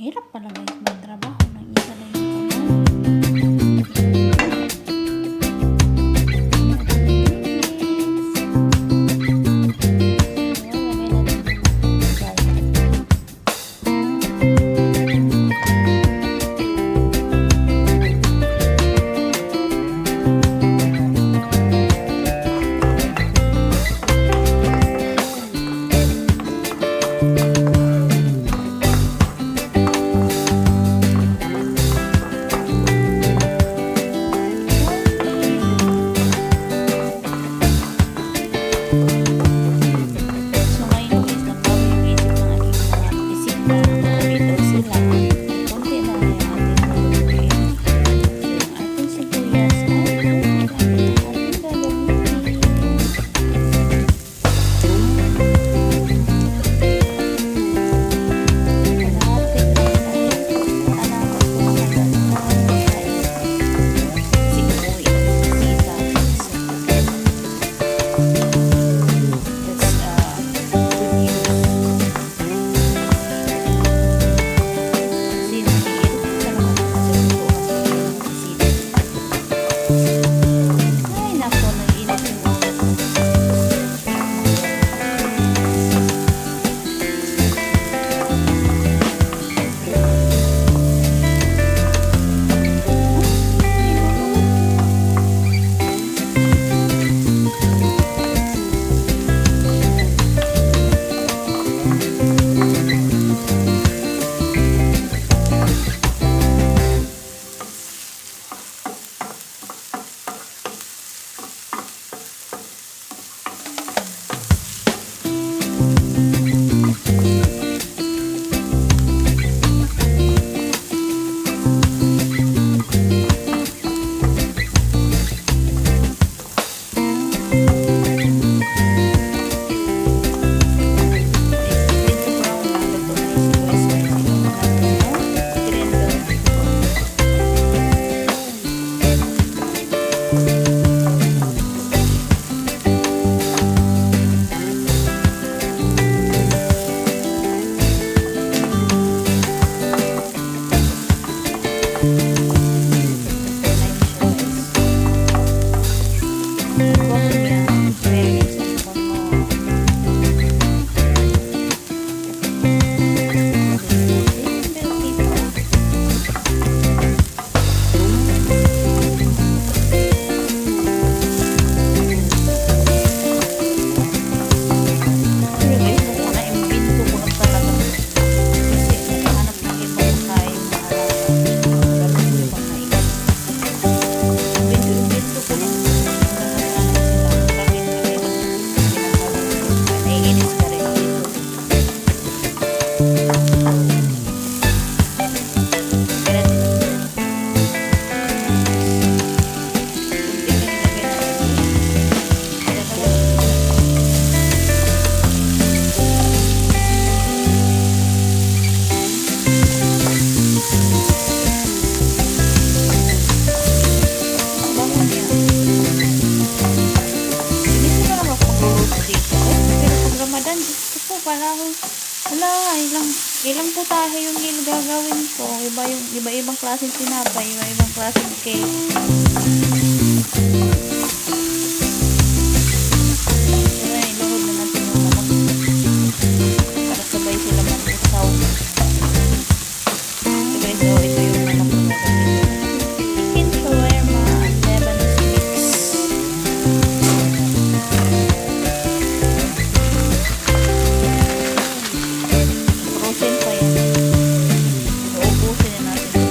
Hirap pala guys magtrabaho ng isa na yung kamay. Ilang putahe yung gagawin ko. Iba-ibang klaseng tinapay, iba-ibang klaseng cake. Ayan, iluhod na natin yung manok. Para sabay sila mag-usaw. Sabay so, ito yung manok ko na chicken shawerma and Lebanese mix. Frozen pa yan. Uubusin na natin.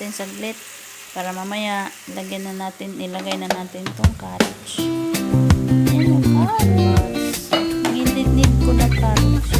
natin saglit para mamaya ilagay na natin tong carrots. Ayan yung carrots. Nginid ko na carrots.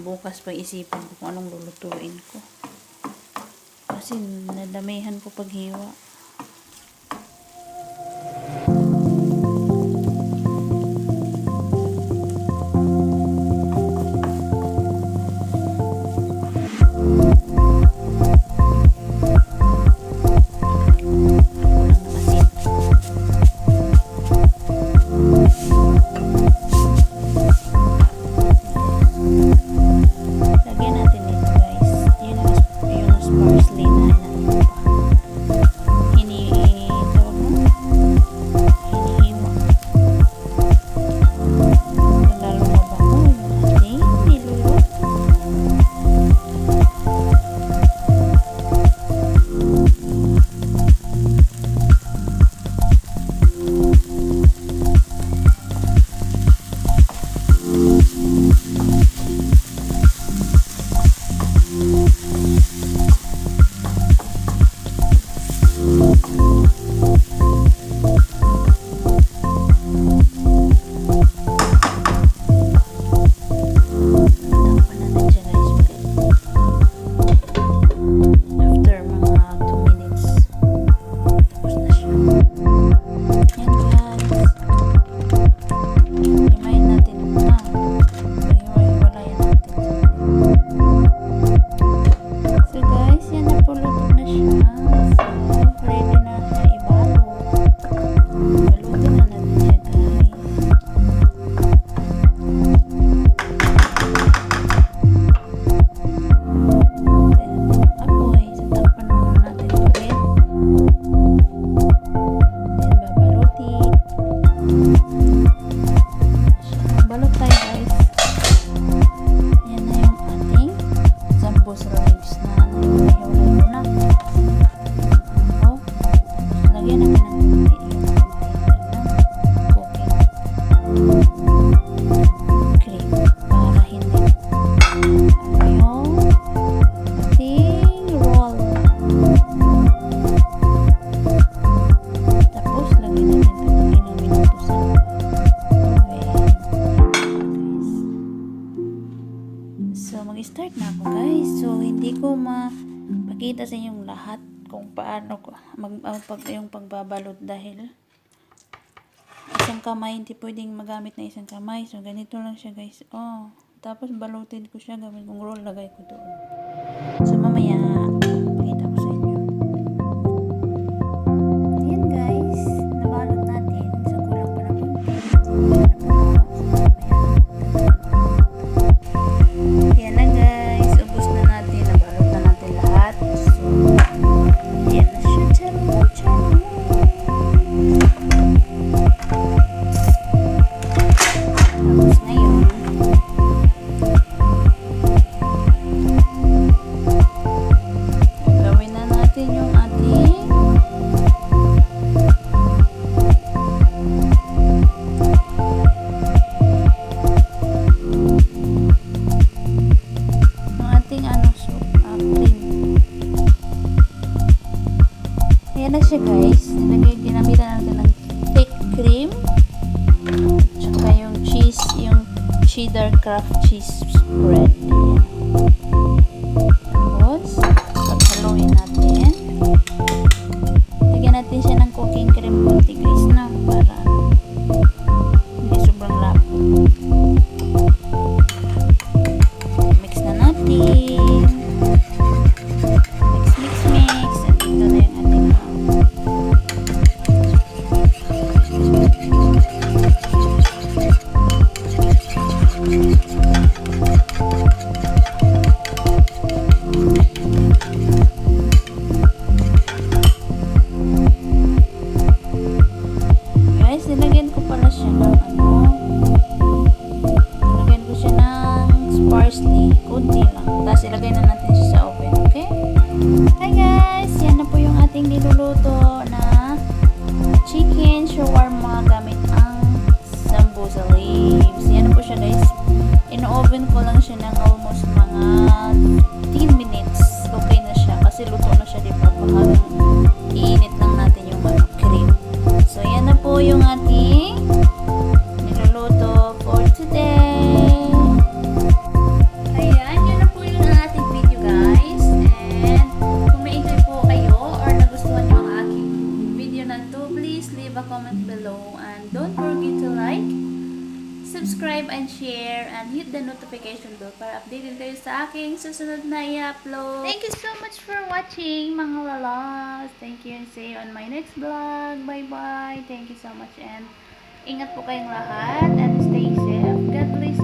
Bukas pa isipin ko kung anong lulutuin ko. Kasi nadamihan ko paghiwa. mag-start na ako guys. So hindi ko mapakita sa inyong lahat kung paano yung pagbabalot dahil isang kamay, hindi pwedeng magamit na isang kamay. So ganito lang siya guys. Tapos balutin ko siya gamit kong roll, lagay ko doon. So mamaya pakita ko sa inyo. Ayan guys, nabalot natin. So kulang pa na konti. Ayan na guys, ubos na natin. Nabalot na natin lahat. So ayan na siya. Charot. cheddar craft cheese spread. Ayan. Tapos, paghaluin natin. Lagyan natin siya ng cooking cream konti guys na para hindi sobrang lapot. Mix na natin. Mix. At ito na yung ating guys, nilagyan ko pala siya ng nilagyan ko siya ng parsley, kunti lang. Tapos ilagay na natin siya sa oven, okay? Hi guys, yan na po yung ating niluluto na chicken shawarma gamit ang sambosa leaves. Yan na po siya guys. In-oven ko lang siya ng almost mga 10 minutes. Okay na siya kasi luto na siya, diba? Parang iinit lang natin yung cream. So, yan na po yung ating niluluto for today. Ayan, yan na po yung ating video guys. And kung na-enjoy po kayo or nagustuhan nyo ang aking video na to, please leave a comment below. And don't forget to like, subscribe and share and hit the notification bell para updated kayo sa aking susunod na i-upload. Thank you so much for watching mga lalas. Thank you and see you on my next vlog. Bye bye. Thank you so much and ingat po kayong lahat and stay safe. God bless